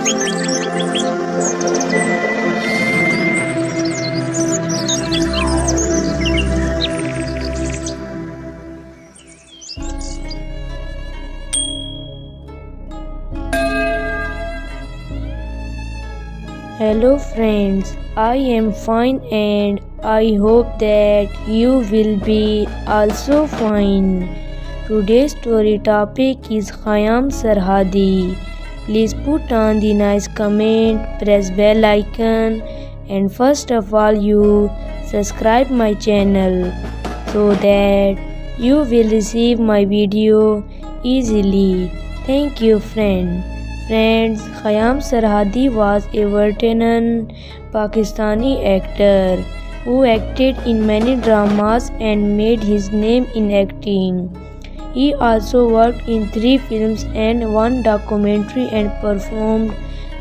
Hello friends, I am fine and I hope that you will be also fine. Today's story topic is Khayyam Sarhadi. Please put on the nice comment, press bell icon, and first of all you subscribe my channel so that you will receive my video easily. Thank you friend. Friends, Khayyam Sarhadi was a veteran Pakistani actor who acted in many dramas and made his name in acting. He also worked in 3 films and 1 documentary and performed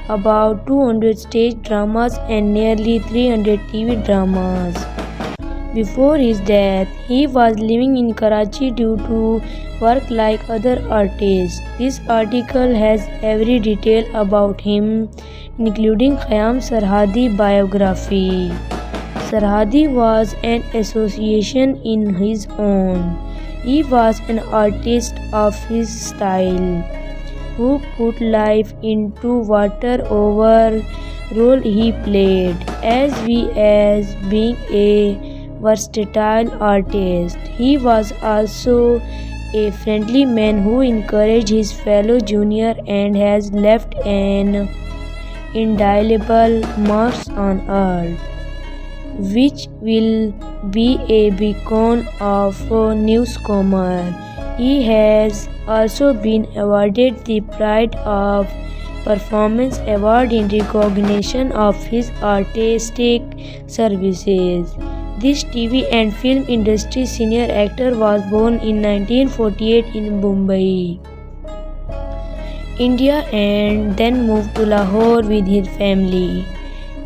about 200 stage dramas and nearly 300 TV dramas. Before his death, he was living in Karachi due to work like other artists. This article has every detail about him, including Khayyam Sarhadi biography. Sarhadi was an association in his own. He was an artist of his style, who put life into whatever role he played, as well as being a versatile artist. He was also a friendly man who encouraged his fellow junior and has left an indelible mark on earth, which will be a beacon of newcomer. He has also been awarded the Pride of Performance Award in recognition of his artistic services. This TV and film industry senior actor was born in 1948 in Mumbai, India, and then moved to Lahore with his family.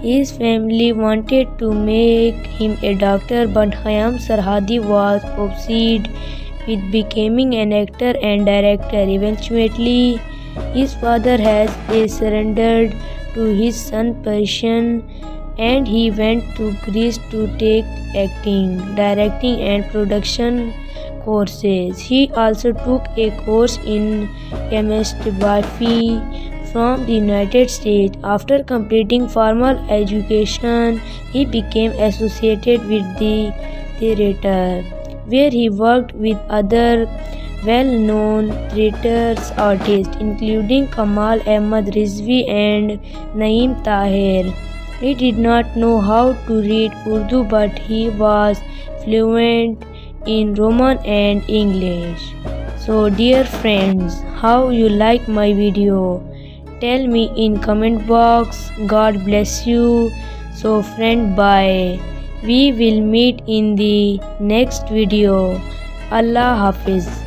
His family wanted to make him a doctor, but Khayyam Sarhadi was obsessed with becoming an actor and director. Eventually, his father has surrendered to his son's passion and he went to Greece to take acting, directing and production courses. He also took a course in chemistry from the United States. After completing formal education, he became associated with the theater, where he worked with other well-known theater artists, including Kamal Ahmad Rizvi and Naeem Tahir. He did not know how to read Urdu, but he was fluent in Roman and English. So dear friends, how you like my video? Tell me in comment box. God bless you. So friend, bye. We will meet in the next video. Allah Hafiz.